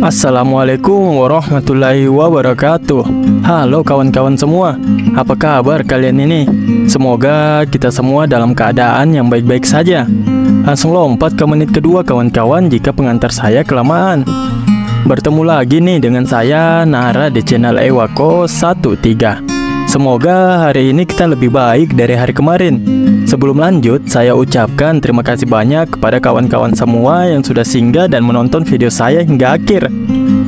Assalamualaikum warahmatullahi wabarakatuh. Halo kawan-kawan semua, apa kabar kalian ini? Semoga kita semua dalam keadaan yang baik-baik saja. Langsung lompat ke menit kedua kawan-kawan jika pengantar saya kelamaan. Bertemu lagi nih dengan saya Nara di channel Ewako 13. Semoga hari ini kita lebih baik dari hari kemarin. Sebelum lanjut, saya ucapkan terima kasih banyak kepada kawan-kawan semua yang sudah singgah dan menonton video saya hingga akhir.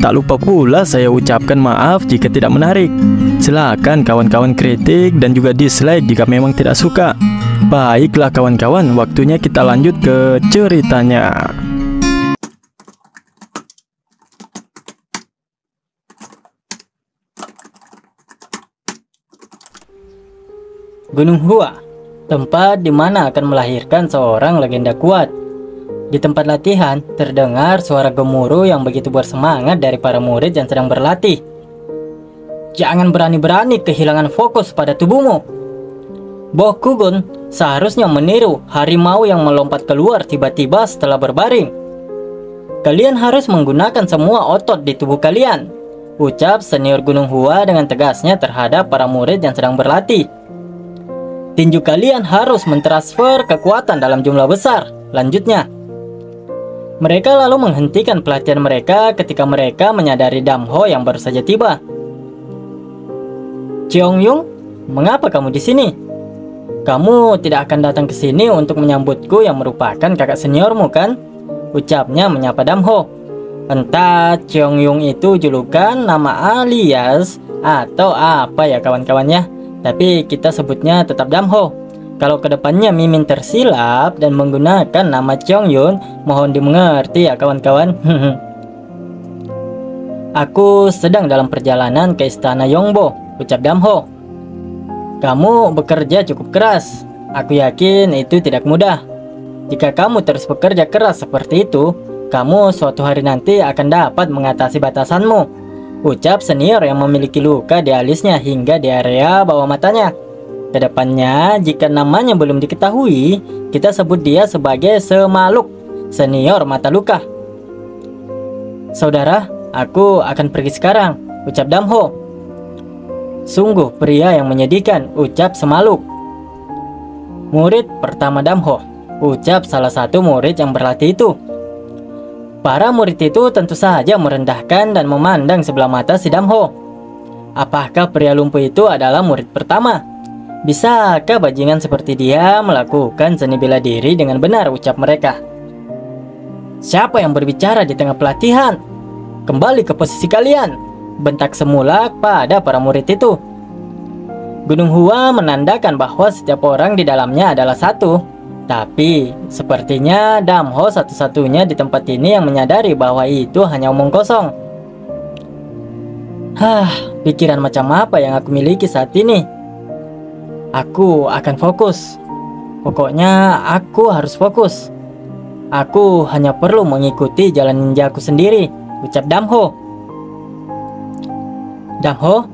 Tak lupa pula saya ucapkan maaf jika tidak menarik. Silakan kawan-kawan kritik dan juga dislike jika memang tidak suka. Baiklah kawan-kawan, waktunya kita lanjut ke ceritanya. Gunung Hua, tempat di mana akan melahirkan seorang legenda kuat. Di tempat latihan, terdengar suara gemuruh yang begitu bersemangat dari para murid yang sedang berlatih. Jangan berani-berani kehilangan fokus pada tubuhmu. Bokugun seharusnya meniru harimau yang melompat keluar tiba-tiba setelah berbaring. Kalian harus menggunakan semua otot di tubuh kalian, ucap senior Gunung Hua dengan tegasnya terhadap para murid yang sedang berlatih. Tinju kalian harus mentransfer kekuatan dalam jumlah besar. Lanjutnya, mereka lalu menghentikan pelatihan mereka ketika mereka menyadari Damho yang baru saja tiba. Cheongyung, mengapa kamu di sini? Kamu tidak akan datang ke sini untuk menyambutku yang merupakan kakak seniormu, kan? Ucapnya menyapa Damho. Entah Cheongyung itu julukan, nama alias, atau apa ya kawan-kawannya. Tapi kita sebutnya tetap Damho. Kalau kedepannya Mimin tersilap dan menggunakan nama Cheongyun, mohon dimengerti ya kawan-kawan. Aku sedang dalam perjalanan ke istana Yongbo, ucap Damho. Kamu bekerja cukup keras. Aku yakin itu tidak mudah. Jika kamu terus bekerja keras seperti itu, kamu suatu hari nanti akan dapat mengatasi batasanmu, ucap senior yang memiliki luka di alisnya hingga di area bawah matanya. Kedepannya, jika namanya belum diketahui, kita sebut dia sebagai Semaluk, senior mata luka. Saudara, aku akan pergi sekarang, ucap Damho. Sungguh pria yang menyedihkan, ucap Semaluk. Murid pertama Damho, ucap salah satu murid yang berlatih itu. Para murid itu tentu saja merendahkan dan memandang sebelah mata si Damho. Apakah pria lumpuh itu adalah murid pertama? Bisakah bajingan seperti dia melakukan seni bela diri dengan benar, ucap mereka. Siapa yang berbicara di tengah pelatihan? Kembali ke posisi kalian, bentak Semulak pada para murid itu. Gunung Hua menandakan bahwa setiap orang di dalamnya adalah satu. Tapi, sepertinya Damho satu-satunya di tempat ini yang menyadari bahwa itu hanya omong kosong. Pikiran macam apa yang aku miliki saat ini? Aku akan fokus. Pokoknya aku harus fokus. Aku hanya perlu mengikuti jalan ninjaku sendiri, ucap Damho. Damho,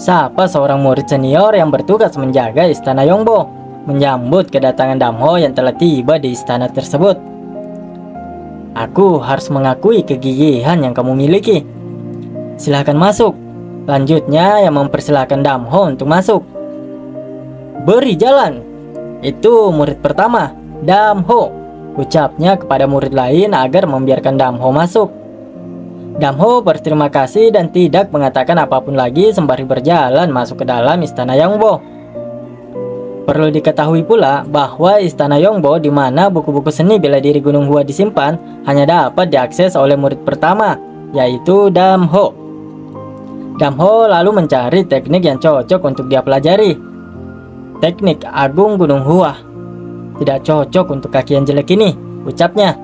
siapa seorang murid senior yang bertugas menjaga istana Yongbo, menyambut kedatangan Damho yang telah tiba di istana tersebut. Aku harus mengakui kegigihan yang kamu miliki. Silahkan masuk. Lanjutnya yang mempersilahkan Damho untuk masuk. Beri jalan. Itu murid pertama, Damho, ucapnya kepada murid lain agar membiarkan Damho masuk. Damho berterima kasih dan tidak mengatakan apapun lagi sembari berjalan masuk ke dalam istana Yongbo. Perlu diketahui pula bahwa istana Yongbo di mana buku-buku seni bela diri Gunung Hua disimpan hanya dapat diakses oleh murid pertama, yaitu Damho. Damho lalu mencari teknik yang cocok untuk dia pelajari. Teknik Agung Gunung Hua. Tidak cocok untuk kaki yang jelek ini, ucapnya.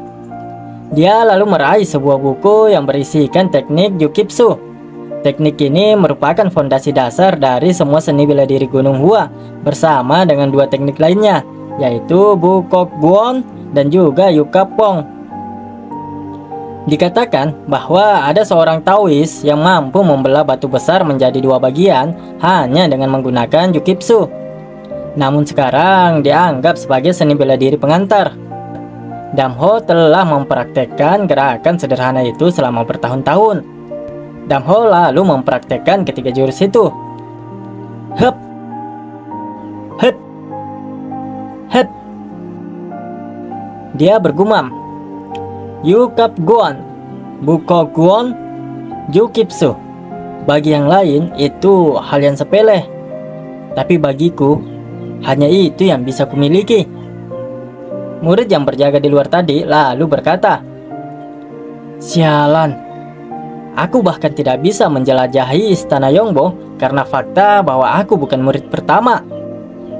Dia lalu meraih sebuah buku yang berisikan teknik Jukitsu. Teknik ini merupakan fondasi dasar dari semua seni bela diri Gunung Hua bersama dengan dua teknik lainnya, yaitu Bukok Buon dan juga Yukapong. Dikatakan bahwa ada seorang Taois yang mampu membelah batu besar menjadi dua bagian hanya dengan menggunakan jukitsu. Namun sekarang dianggap sebagai seni bela diri pengantar. Damho telah mempraktekkan gerakan sederhana itu selama bertahun-tahun. Damho lalu mempraktekkan ketiga jurus itu. Hup, hup, hup. Dia bergumam, Yukap Guan, Buko Guan, Jukitsu. Bagi yang lain itu hal yang sepele, tapi bagiku hanya itu yang bisa kumiliki. Murid yang berjaga di luar tadi lalu berkata, sialan, aku bahkan tidak bisa menjelajahi istana Yongbo karena fakta bahwa aku bukan murid pertama.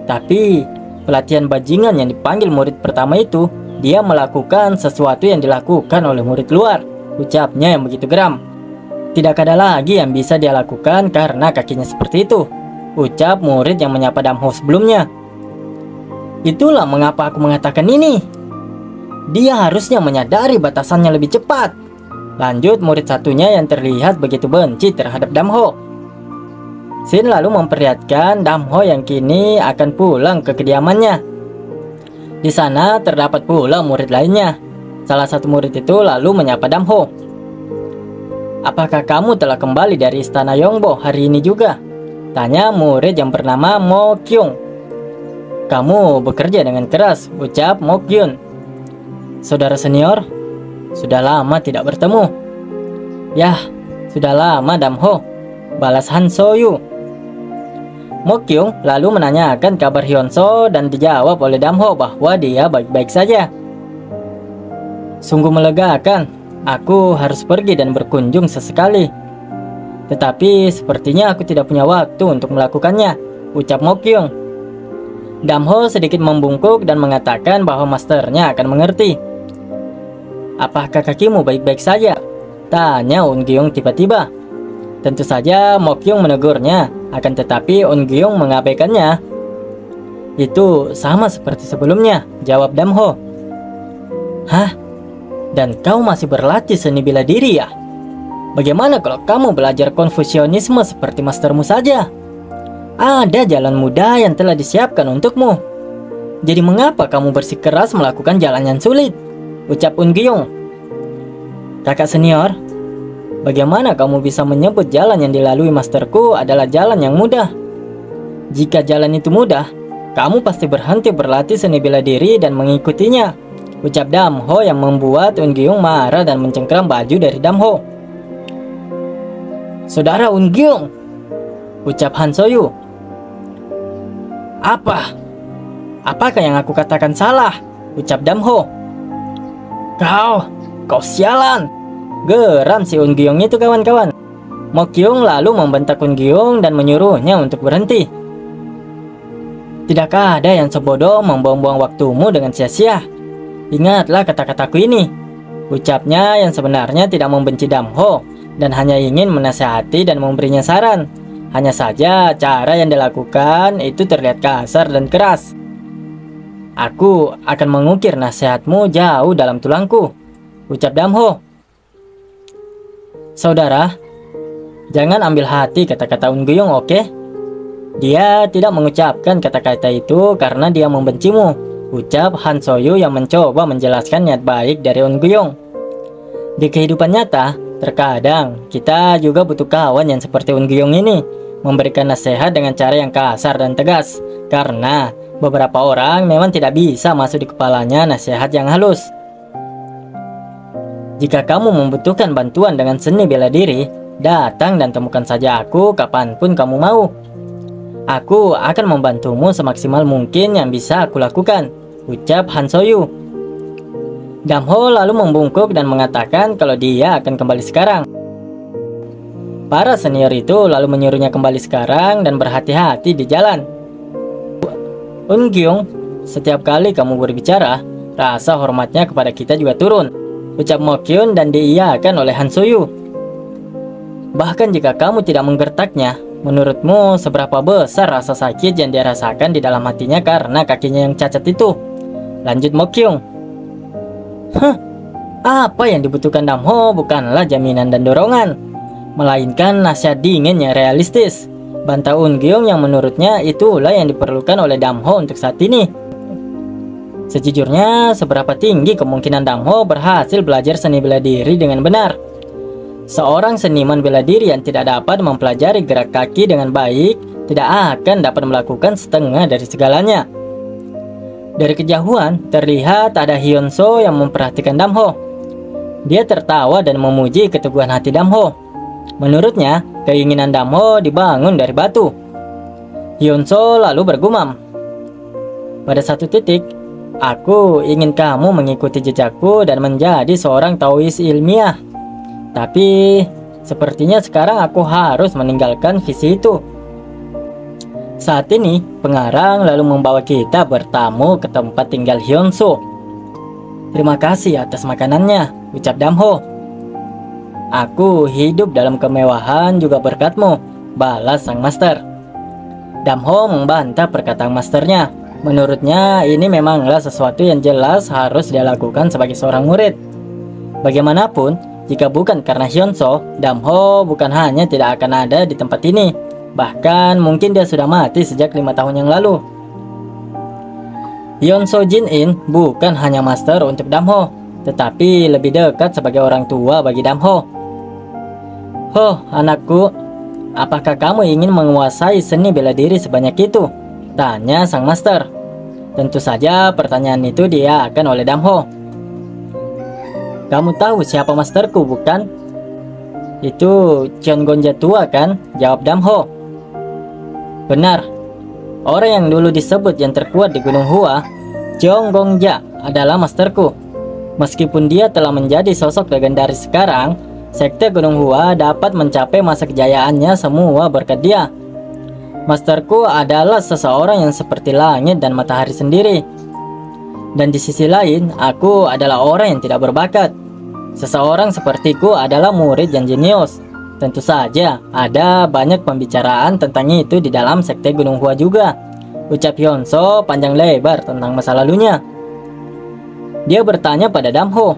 Tapi pelatihan bajingan yang dipanggil murid pertama itu, dia melakukan sesuatu yang dilakukan oleh murid luar, ucapnya yang begitu geram. Tidak ada lagi yang bisa dia lakukan karena kakinya seperti itu, ucap murid yang menyapa Damho sebelumnya. Itulah mengapa aku mengatakan ini. Dia harusnya menyadari batasannya lebih cepat, lanjut murid satunya yang terlihat begitu benci terhadap Damho. Shin lalu memperlihatkan Damho yang kini akan pulang ke kediamannya. Di sana terdapat pula murid lainnya. Salah satu murid itu lalu menyapa Damho. Apakah kamu telah kembali dari istana Yongbo hari ini juga? Tanya murid yang bernama Mo Kyung. Kamu bekerja dengan keras, ucap Mo Kyung. Saudara senior, sudah lama tidak bertemu. Yah, sudah lama Damho, balas Han So-yu. Mo Kyung lalu menanyakan kabar Hyunso dan dijawab oleh Damho bahwa dia baik-baik saja. Sungguh melegakan, aku harus pergi dan berkunjung sesekali. Tetapi sepertinya aku tidak punya waktu untuk melakukannya, ucap Mo Kyung. Damho sedikit membungkuk dan mengatakan bahwa masternya akan mengerti. Apakah kakimu baik-baik saja? Tanya Un Gyung tiba-tiba. Tentu saja Mo Kyung menegurnya, akan tetapi Un Gyung mengabaikannya. Itu sama seperti sebelumnya, jawab Damho. Hah? Dan kau masih berlatih seni bela diri ya? Bagaimana kalau kamu belajar Konfusianisme seperti mastermu saja? Ada jalan mudah yang telah disiapkan untukmu. Jadi mengapa kamu bersikeras melakukan jalan yang sulit? Ucap Un Gyung. Kakak senior, bagaimana kamu bisa menyebut jalan yang dilalui masterku adalah jalan yang mudah? Jika jalan itu mudah, kamu pasti berhenti berlatih seni bela diri dan mengikutinya, ucap Damho yang membuat Un Gyung marah dan mencengkram baju dari Damho. Saudara Un Gyung, ucap Han So-yu. Apakah yang aku katakan salah? Ucap Damho. Kau sialan, geram si Un Gyung itu kawan-kawan. Mo Kyung lalu membentak Un Gyung dan menyuruhnya untuk berhenti. Tidakkah ada yang sebodoh membuang-buang waktumu dengan sia-sia? Ingatlah kata-kataku ini, ucapnya yang sebenarnya tidak membenci Damho dan hanya ingin menasihati dan memberinya saran. Hanya saja cara yang dilakukan itu terlihat kasar dan keras. Aku akan mengukir nasihatmu jauh dalam tulangku, ucap Damho. Saudara, jangan ambil hati kata-kata Un Gyung, oke? Dia tidak mengucapkan kata-kata itu karena dia membencimu, ucap Han So-yu yang mencoba menjelaskan niat baik dari Un Gyung. Di kehidupan nyata, terkadang kita juga butuh kawan yang seperti Un Gyung ini, memberikan nasihat dengan cara yang kasar dan tegas, karena beberapa orang memang tidak bisa masuk di kepalanya nasihat yang halus. Jika kamu membutuhkan bantuan dengan seni bela diri, datang dan temukan saja aku kapanpun kamu mau. Aku akan membantumu semaksimal mungkin yang bisa aku lakukan, ucap Han So-yu. Damho lalu membungkuk dan mengatakan kalau dia akan kembali sekarang. Para senior itu lalu menyuruhnya kembali sekarang dan berhati-hati di jalan. Un Gyung, setiap kali kamu berbicara, rasa hormatnya kepada kita juga turun, ucap Mo Kyung dan diiyakan oleh Han So-yu. Bahkan jika kamu tidak menggertaknya, menurutmu seberapa besar rasa sakit yang dia rasakan di dalam hatinya karena kakinya yang cacat itu? Lanjut Mo Kyung. Apa yang dibutuhkan Damho bukanlah jaminan dan dorongan, melainkan nasihat dingin yang realistis. Bantah Eun-gyung yang menurutnya itulah yang diperlukan oleh Damho untuk saat ini. Sejujurnya, seberapa tinggi kemungkinan Damho berhasil belajar seni bela diri dengan benar? Seorang seniman bela diri yang tidak dapat mempelajari gerak kaki dengan baik tidak akan dapat melakukan setengah dari segalanya. Dari kejauhan, terlihat ada Hyun-soo yang memperhatikan Damho. Dia tertawa dan memuji keteguhan hati Damho. Menurutnya, keinginan Damho dibangun dari batu. Hyun-soo lalu bergumam, "Pada satu titik, aku ingin kamu mengikuti jejakku dan menjadi seorang Taois ilmiah. Tapi, sepertinya sekarang aku harus meninggalkan visi itu." Saat ini, pengarang lalu membawa kita bertamu ke tempat tinggal Hyun-soo. "Terima kasih atas makanannya," ucap Damho. "Aku hidup dalam kemewahan juga berkatmu," balas sang master. Damho membantah perkataan masternya. Menurutnya ini memanglah sesuatu yang jelas harus dia lakukan sebagai seorang murid. Bagaimanapun, jika bukan karena Hyun-soo, Damho bukan hanya tidak akan ada di tempat ini, bahkan mungkin dia sudah mati sejak 5 tahun yang lalu. Hyun-soo Jin-in bukan hanya master untuk Damho, tetapi lebih dekat sebagai orang tua bagi Damho. "Oh, anakku, apakah kamu ingin menguasai seni bela diri sebanyak itu?" tanya sang master. Tentu saja pertanyaan itu diiakan oleh Damho. "Kamu tahu siapa masterku, bukan?" "Itu Cheon Gonja tua, kan?" jawab Damho. "Benar. Orang yang dulu disebut yang terkuat di Gunung Hua, Cheon Gonja, adalah masterku. Meskipun dia telah menjadi sosok legendaris sekarang, Sekte Gunung Hua dapat mencapai masa kejayaannya semua berkat dia. Masterku adalah seseorang yang seperti langit dan matahari sendiri. Dan di sisi lain, aku adalah orang yang tidak berbakat. Seseorang sepertiku adalah murid yang jenius. Tentu saja, ada banyak pembicaraan tentang itu di dalam Sekte Gunung Hua juga," ucap Hyun-soo panjang lebar tentang masa lalunya. Dia bertanya pada Damho,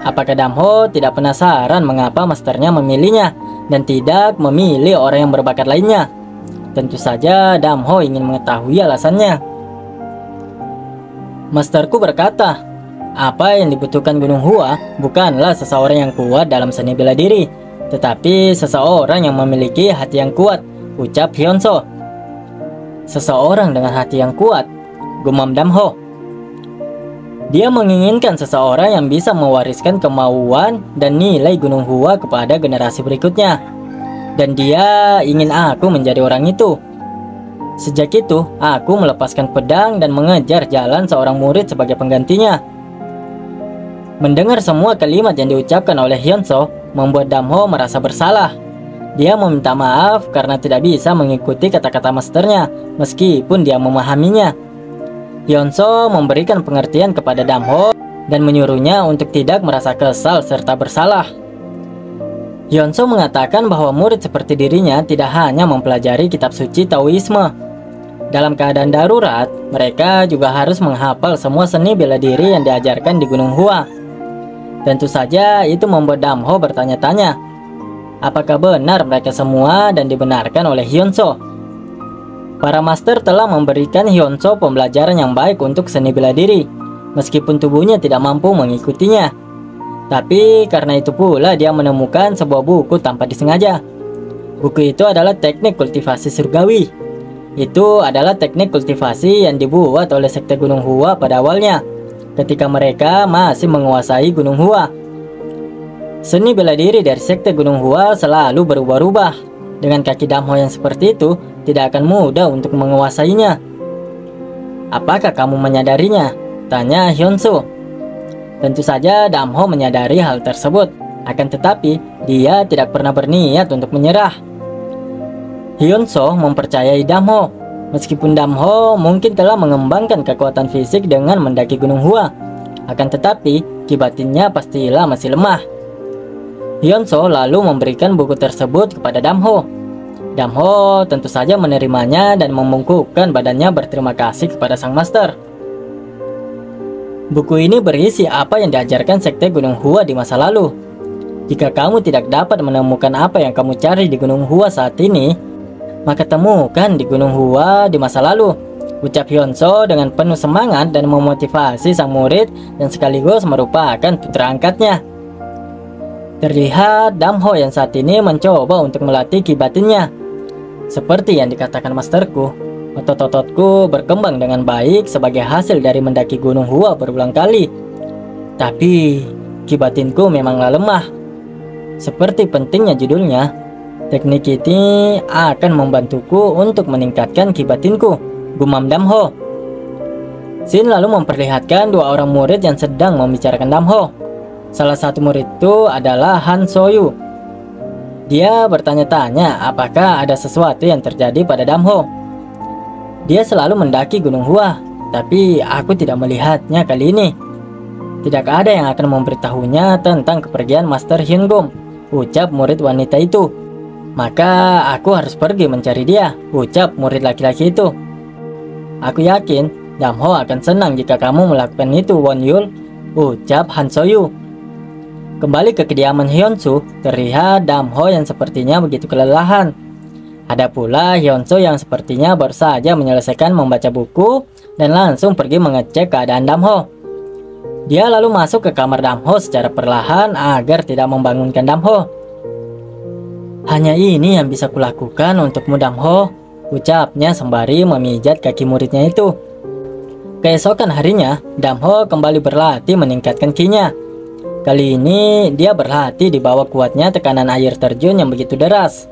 apakah Damho tidak penasaran mengapa masternya memilihnya dan tidak memilih orang yang berbakat lainnya. Tentu saja Damho ingin mengetahui alasannya. Masterku berkata, apa yang dibutuhkan Gunung Hua bukanlah seseorang yang kuat dalam seni bela diri, tetapi seseorang yang memiliki hati yang kuat, ucap Hyun-soo. Seseorang dengan hati yang kuat, gumam Damho. Dia menginginkan seseorang yang bisa mewariskan kemauan dan nilai Gunung Hua kepada generasi berikutnya. Dan dia ingin aku menjadi orang itu. Sejak itu, aku melepaskan pedang dan mengejar jalan seorang murid sebagai penggantinya. Mendengar semua kalimat yang diucapkan oleh Hyun-soo membuat Damho merasa bersalah. Dia meminta maaf karena tidak bisa mengikuti kata-kata masternya, meskipun dia memahaminya. Hyun-soo memberikan pengertian kepada Damho dan menyuruhnya untuk tidak merasa kesal serta bersalah. Hyun-soo mengatakan bahwa murid seperti dirinya tidak hanya mempelajari kitab suci Taoisme. Dalam keadaan darurat, mereka juga harus menghafal semua seni bela diri yang diajarkan di Gunung Hua. Tentu saja itu membuat Damho bertanya-tanya, apakah benar mereka semua dan dibenarkan oleh Hyun-soo? Para master telah memberikan Hyun-soo pembelajaran yang baik untuk seni bela diri, meskipun tubuhnya tidak mampu mengikutinya. Tapi karena itu pula dia menemukan sebuah buku tanpa disengaja. Buku itu adalah teknik kultivasi surgawi. Itu adalah teknik kultivasi yang dibuat oleh Sekte Gunung Hua pada awalnya, ketika mereka masih menguasai Gunung Hua. Seni bela diri dari Sekte Gunung Hua selalu berubah-ubah. Dengan kaki Damho yang seperti itu, tidak akan mudah untuk menguasainya. "Apakah kamu menyadarinya?" tanya Hyun-soo. Tentu saja Damho menyadari hal tersebut, akan tetapi dia tidak pernah berniat untuk menyerah. Hyun-soo mempercayai Damho, meskipun Damho mungkin telah mengembangkan kekuatan fisik dengan mendaki Gunung Hua, akan tetapi kibatinnya pastilah masih lemah. Hyun-soo lalu memberikan buku tersebut kepada Damho. Damho tentu saja menerimanya dan membungkukkan badannya berterima kasih kepada sang master. Buku ini berisi apa yang diajarkan Sekte Gunung Hua di masa lalu. Jika kamu tidak dapat menemukan apa yang kamu cari di Gunung Hua saat ini, maka temukan di Gunung Hua di masa lalu, ucap Hyunso dengan penuh semangat dan memotivasi sang murid dan sekaligus merupakan putra angkatnya. Terlihat Damho yang saat ini mencoba untuk melatih ki batinnya. Seperti yang dikatakan masterku, otot-ototku berkembang dengan baik sebagai hasil dari mendaki Gunung Hua berulang kali. Tapi ki batinku memanglah lemah. Seperti pentingnya judulnya, teknik ini akan membantuku untuk meningkatkan ki batinku, gumam Damho. Shin lalu memperlihatkan dua orang murid yang sedang membicarakan Damho. Salah satu murid itu adalah Han Soyu. Dia bertanya-tanya apakah ada sesuatu yang terjadi pada Damho. Dia selalu mendaki Gunung Hua, tapi aku tidak melihatnya kali ini. Tidak ada yang akan memberitahunya tentang kepergian Master Hyungum, ucap murid wanita itu. Maka aku harus pergi mencari dia, ucap murid laki-laki itu. Aku yakin Damho akan senang jika kamu melakukan itu, Wonyul, ucap Han Soyu. Kembali ke kediaman Hyunsu, terlihat Damho yang sepertinya begitu kelelahan. Ada pula Hyunsu yang sepertinya baru saja menyelesaikan membaca buku dan langsung pergi mengecek keadaan Damho. Dia lalu masuk ke kamar Damho secara perlahan agar tidak membangunkan Damho. Hanya ini yang bisa kulakukan untukmu, Damho, ucapnya sembari memijat kaki muridnya itu. Keesokan harinya, Damho kembali berlatih meningkatkan ki-nya. Kali ini dia berlatih di bawah kuatnya tekanan air terjun yang begitu deras.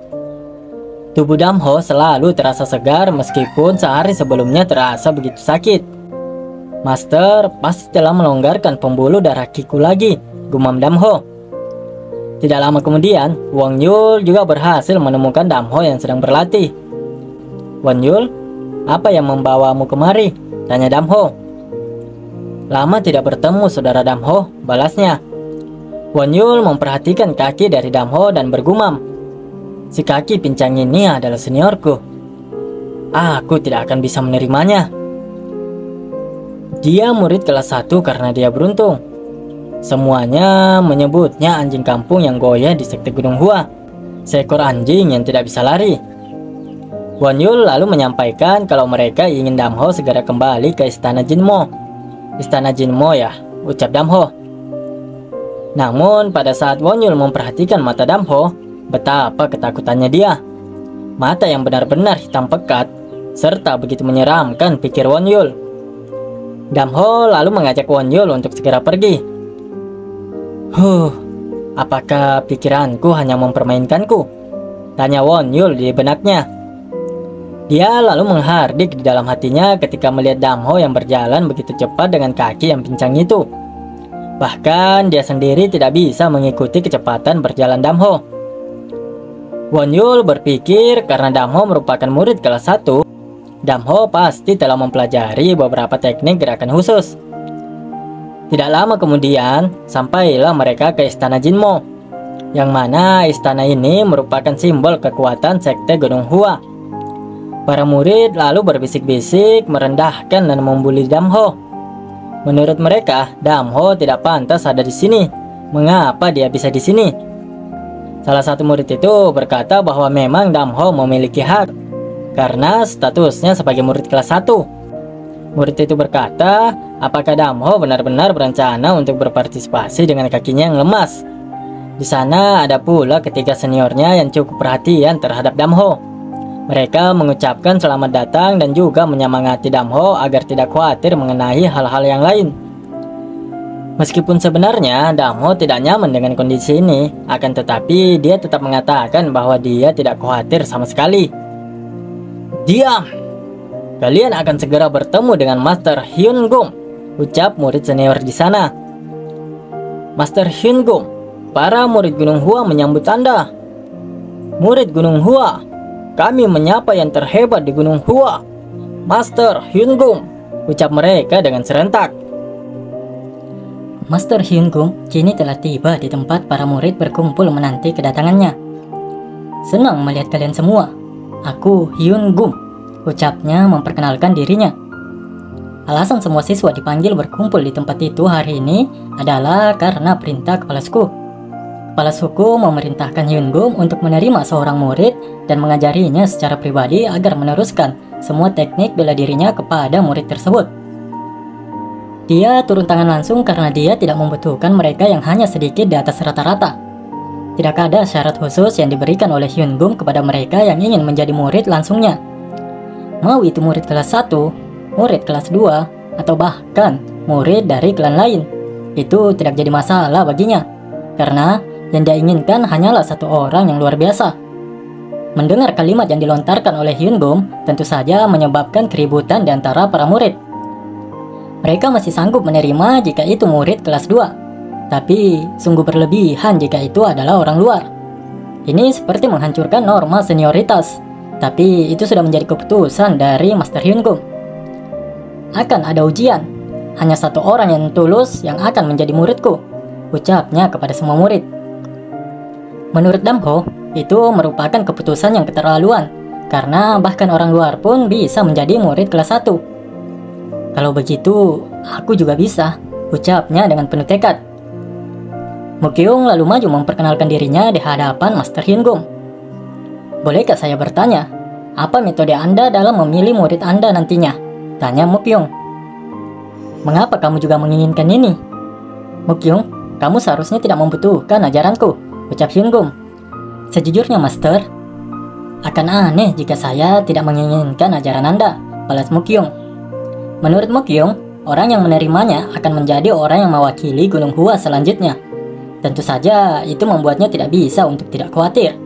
Tubuh Damho selalu terasa segar meskipun sehari sebelumnya terasa begitu sakit. Master pasti telah melonggarkan pembuluh darah kiku lagi, gumam Damho. Tidak lama kemudian, Won Yul juga berhasil menemukan Damho yang sedang berlatih. Won Yul, apa yang membawamu kemari? Tanya Damho. Lama tidak bertemu saudara Damho, balasnya. Won Yul memperhatikan kaki dari Damho dan bergumam, si kaki pincang ini adalah seniorku. Aku tidak akan bisa menerimanya. Dia murid kelas 1 karena dia beruntung. Semuanya menyebutnya anjing kampung yang goyah di Sekte Gunung Hua, seekor anjing yang tidak bisa lari. Won Yul lalu menyampaikan kalau mereka ingin Damho segera kembali ke Istana Jinmo. Istana Jinmo ya, ucap Damho. Namun pada saat Won Yul memperhatikan mata Damho, betapa ketakutannya dia. Mata yang benar-benar hitam pekat, serta begitu menyeramkan, pikir Won Yul. Damho lalu mengajak Won Yul untuk segera pergi. Apakah pikiranku hanya mempermainkanku? Tanya Won Yul di benaknya. Dia lalu menghardik di dalam hatinya ketika melihat Damho yang berjalan begitu cepat dengan kaki yang pincang itu. Bahkan dia sendiri tidak bisa mengikuti kecepatan berjalan Damho. Won Yul berpikir karena Damho merupakan murid kelas 1, Damho pasti telah mempelajari beberapa teknik gerakan khusus. Tidak lama kemudian, sampailah mereka ke Istana Jinmo, yang mana istana ini merupakan simbol kekuatan Sekte Gunung Hua. Para murid lalu berbisik-bisik merendahkan dan membuli Damho. Menurut mereka, Damho tidak pantas ada di sini. Mengapa dia bisa di sini? Salah satu murid itu berkata bahwa memang Damho memiliki hak karena statusnya sebagai murid kelas 1. Murid itu berkata, apakah Damho benar-benar berencana untuk berpartisipasi dengan kakinya yang lemas? Di sana ada pula ketiga seniornya yang cukup perhatian terhadap Damho. Mereka mengucapkan selamat datang dan juga menyemangati Damho agar tidak khawatir mengenai hal-hal yang lain. Meskipun sebenarnya Damho tidak nyaman dengan kondisi ini, akan tetapi dia tetap mengatakan bahwa dia tidak khawatir sama sekali. Diam! Kalian akan segera bertemu dengan Master Hyungum, ucap murid senior di sana. Master Hyungum, para murid Gunung Hua menyambut Anda. Murid Gunung Hua, kami menyapa yang terhebat di Gunung Hua, Master Hyungum, ucap mereka dengan serentak. Master Hyungum kini telah tiba di tempat para murid berkumpul menanti kedatangannya. Senang melihat kalian semua. Aku Hyungum, ucapnya memperkenalkan dirinya. Alasan semua siswa dipanggil berkumpul di tempat itu hari ini adalah karena perintah kepala suku. Kepala suku memerintahkan Hyungum untuk menerima seorang murid dan mengajarinya secara pribadi agar meneruskan semua teknik bela dirinya kepada murid tersebut. Dia turun tangan langsung karena dia tidak membutuhkan mereka yang hanya sedikit di atas rata-rata. Tidak ada syarat khusus yang diberikan oleh Hyungum kepada mereka yang ingin menjadi murid langsungnya. Mau itu murid kelas 1, murid kelas 2, atau bahkan murid dari klan lain, itu tidak jadi masalah baginya, karena yang dia inginkan hanyalah satu orang yang luar biasa. Mendengar kalimat yang dilontarkan oleh Hyungum tentu saja menyebabkan keributan di antara para murid. Mereka masih sanggup menerima jika itu murid kelas 2, tapi sungguh berlebihan jika itu adalah orang luar. Ini seperti menghancurkan norma senioritas, tapi itu sudah menjadi keputusan dari Master Hyungum. Akan ada ujian, hanya satu orang yang tulus yang akan menjadi muridku, ucapnya kepada semua murid. Menurut Damho, itu merupakan keputusan yang keterlaluan, karena bahkan orang luar pun bisa menjadi murid kelas 1. Kalau begitu, aku juga bisa, ucapnya dengan penuh tekad. Mukyung lalu maju memperkenalkan dirinya di hadapan Master Hyungum. Bolehkah saya bertanya, apa metode Anda dalam memilih murid Anda nantinya? Tanya Mukyung. Mengapa kamu juga menginginkan ini? Mukyung, kamu seharusnya tidak membutuhkan ajaranku, ucap Hyungum. Sejujurnya Master, akan aneh jika saya tidak menginginkan ajaran Anda, balas Mukyung. Menurut Mukyung, orang yang menerimanya akan menjadi orang yang mewakili Gunung Hua selanjutnya. Tentu saja itu membuatnya tidak bisa untuk tidak khawatir.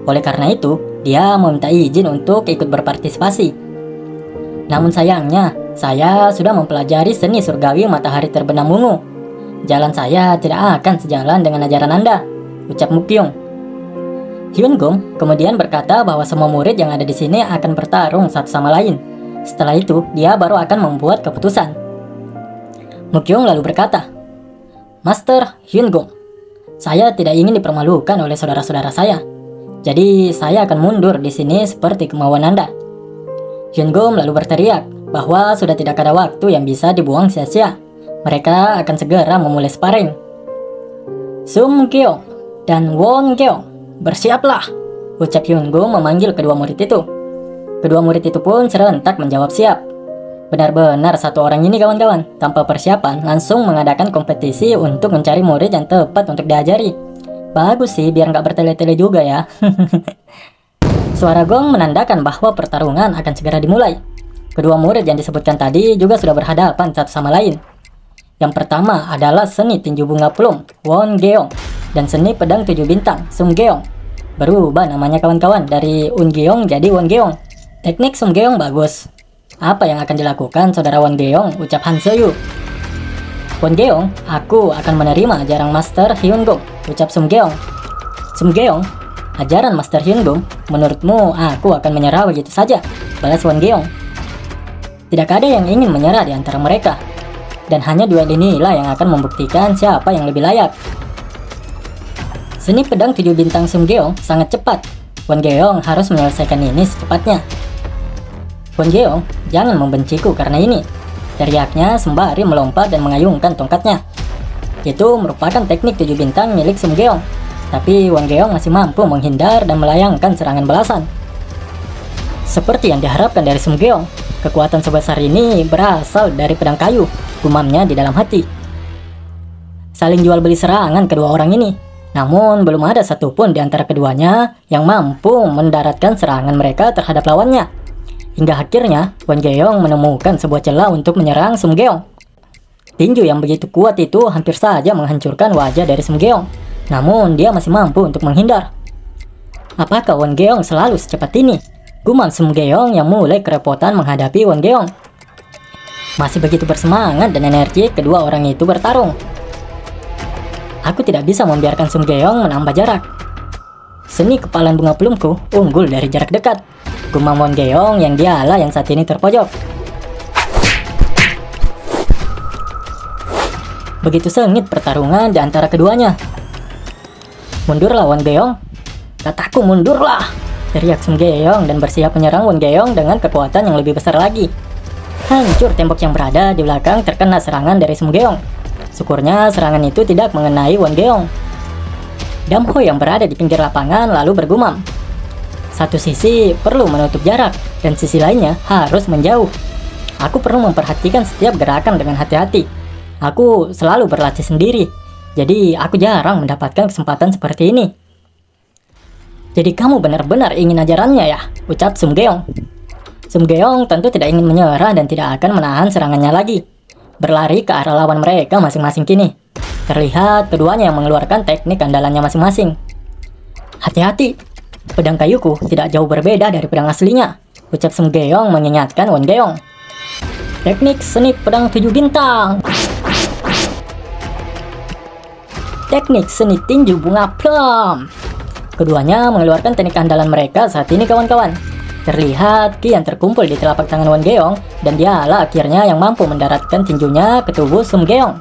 Oleh karena itu, dia meminta izin untuk ikut berpartisipasi. Namun sayangnya, saya sudah mempelajari seni surgawi matahari terbenam ungu. Jalan saya tidak akan sejalan dengan ajaran Anda, ucap Mukyung. Hyungum kemudian berkata bahwa semua murid yang ada di sini akan bertarung satu sama lain. Setelah itu, dia baru akan membuat keputusan. Mukyung lalu berkata, Master Hyungum, saya tidak ingin dipermalukan oleh saudara-saudara saya. Jadi saya akan mundur di sini seperti kemauan Anda. Hyungum lalu berteriak bahwa sudah tidak ada waktu yang bisa dibuang sia-sia. Mereka akan segera memulai sparring. Sum Geong dan Won Geong, bersiaplah, ucap Hyungum memanggil kedua murid itu. Kedua murid itu pun serentak menjawab siap. Benar-benar satu orang ini kawan-kawan, tanpa persiapan langsung mengadakan kompetisi untuk mencari murid yang tepat untuk diajari. Bagus sih, biar nggak bertele-tele juga ya. Suara gong menandakan bahwa pertarungan akan segera dimulai. Kedua murid yang disebutkan tadi juga sudah berhadapan satu sama lain. Yang pertama adalah seni tinju bunga plum, Won Geong, dan seni pedang 7 bintang, Sum Geong. Berubah namanya kawan-kawan, dari Un Geong jadi Won Geong. Teknik Sum Geong bagus. Apa yang akan dilakukan saudara Won Geong, ucap Han Soyu. Won Geong, aku akan menerima ajaran Master Hyungum, ucap Sum Geong. Sum Geong, ajaran Master Hyungum, menurutmu aku akan menyerah begitu saja, balas Won Geong. Tidak ada yang ingin menyerah di antara mereka, dan hanya duel inilah yang akan membuktikan siapa yang lebih layak. Seni pedang 7 bintang Sum Geong sangat cepat. Won Geong harus menyelesaikan ini secepatnya. Won Geong, jangan membenciku karena ini, teriaknya sembari melompat dan mengayungkan tongkatnya. Itu merupakan teknik 7 bintang milik Sum Geong, tapi Won Geong masih mampu menghindar dan melayangkan serangan balasan. Seperti yang diharapkan dari Sum Geong, kekuatan sebesar ini berasal dari pedang kayu, gumamnya di dalam hati. Saling jual beli serangan kedua orang ini, namun belum ada satupun di antara keduanya yang mampu mendaratkan serangan mereka terhadap lawannya. Hingga akhirnya, Won Geong menemukan sebuah celah untuk menyerang Sum Geong. Tinju yang begitu kuat itu hampir saja menghancurkan wajah dari Sum Geong, namun dia masih mampu untuk menghindar. Apakah Won Geong selalu secepat ini? Gumam Sum Geong yang mulai kerepotan menghadapi Won Geong. Masih begitu bersemangat dan energi kedua orang itu bertarung. Aku tidak bisa membiarkan Sum Geong menambah jarak. Seni kepalan bunga plumku unggul dari jarak dekat, gumam Won Geong yang dialah yang saat ini terpojok. Begitu sengit pertarungan di antara keduanya. Mundurlah Won Geong, kataku mundurlah, teriak Sum Geong dan bersiap menyerang Won Geong dengan kekuatan yang lebih besar lagi. Hancur tembok yang berada di belakang terkena serangan dari Sumgeong. Syukurnya serangan itu tidak mengenai Wongeong. Damho yang berada di pinggir lapangan lalu bergumam. Satu sisi perlu menutup jarak dan sisi lainnya harus menjauh. Aku perlu memperhatikan setiap gerakan dengan hati-hati. Aku selalu berlatih sendiri, jadi aku jarang mendapatkan kesempatan seperti ini. Jadi kamu benar-benar ingin ajarannya ya, ucap Sumgeong. Sumgeong tentu tidak ingin menyerah dan tidak akan menahan serangannya lagi. Berlari ke arah lawan mereka masing-masing kini. Terlihat keduanya yang mengeluarkan teknik andalannya masing-masing. Hati-hati, pedang kayuku tidak jauh berbeda dari pedang aslinya, ucap Sumgeong mengingatkan Wongeong. Teknik seni pedang 7 bintang. Teknik seni tinju bunga plum. Keduanya mengeluarkan teknik andalan mereka saat ini kawan-kawan. Terlihat Ki yang terkumpul di telapak tangan Wongeong dan dialah akhirnya yang mampu mendaratkan tinjunya ke tubuh Sumgeong.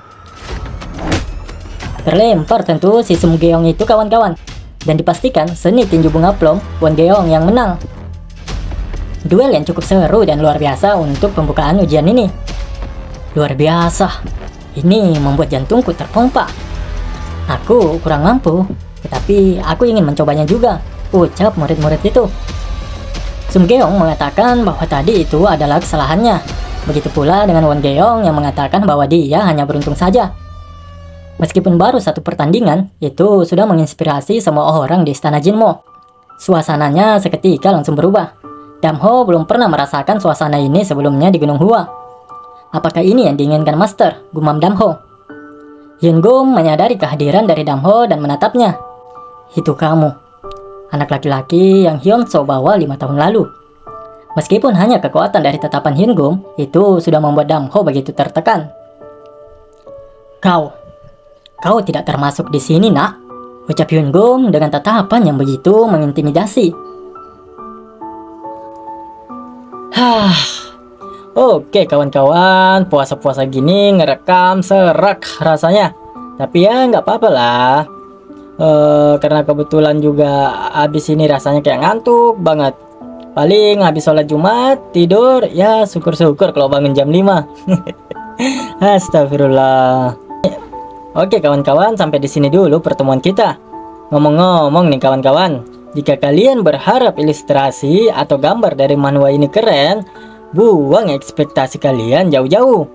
Terlempar tentu si Sumgeong itu kawan-kawan, dan dipastikan seni tinju bunga plum Wongeong yang menang. Duel yang cukup seru dan luar biasa untuk pembukaan ujian ini. Luar biasa, ini membuat jantungku terpompa. Aku kurang mampu, tetapi aku ingin mencobanya juga, ucap murid-murid itu. Sumgeong mengatakan bahwa tadi itu adalah kesalahannya. Begitu pula dengan Wongeong yang mengatakan bahwa dia hanya beruntung saja. Meskipun baru satu pertandingan, itu sudah menginspirasi semua orang di Istana Jinmo. Suasananya seketika langsung berubah. Damho belum pernah merasakan suasana ini sebelumnya di Gunung Hua. Apakah ini yang diinginkan Master? Gumam Damho. Hyungum menyadari kehadiran dari Damho dan menatapnya. Itu kamu. Anak laki-laki yang Hyunso bawa 5 tahun lalu. Meskipun hanya kekuatan dari tatapan Hyungum, itu sudah membuat Damho begitu tertekan. Kau tidak termasuk di sini, nak, ucap Hyungum dengan tatapan yang begitu mengintimidasi. Oke kawan-kawan, puasa-puasa gini ngerekam serak rasanya. Tapi ya nggak apa-apa lah. Karena kebetulan juga habis ini rasanya kayak ngantuk banget. Paling habis sholat Jumat tidur ya syukur-syukur kalau bangun jam 5. Astagfirullah. Oke kawan-kawan, sampai di sini dulu pertemuan kita. Ngomong-ngomong nih kawan-kawan, jika kalian berharap ilustrasi atau gambar dari manhwa ini keren, buang ekspektasi kalian jauh-jauh.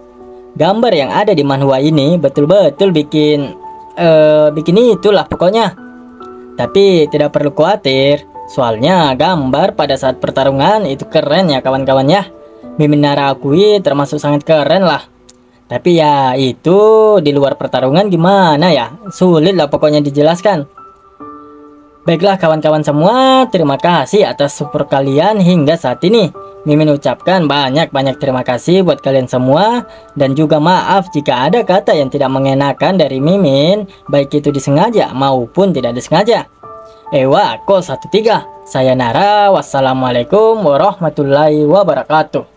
Gambar yang ada di manhwa ini betul-betul bikin itulah pokoknya. Tapi tidak perlu khawatir, soalnya gambar pada saat pertarungan itu keren ya kawan-kawan ya. Mimin Nara akui termasuk sangat keren lah. Tapi ya itu di luar pertarungan gimana ya, sulit lah pokoknya dijelaskan. Baiklah kawan-kawan semua, terima kasih atas support kalian hingga saat ini. Mimin ucapkan banyak-banyak terima kasih buat kalian semua. Dan juga maaf jika ada kata yang tidak mengenakan dari Mimin, baik itu disengaja maupun tidak disengaja. Ewa Ko 13, saya Nara, wassalamualaikum warahmatullahi wabarakatuh.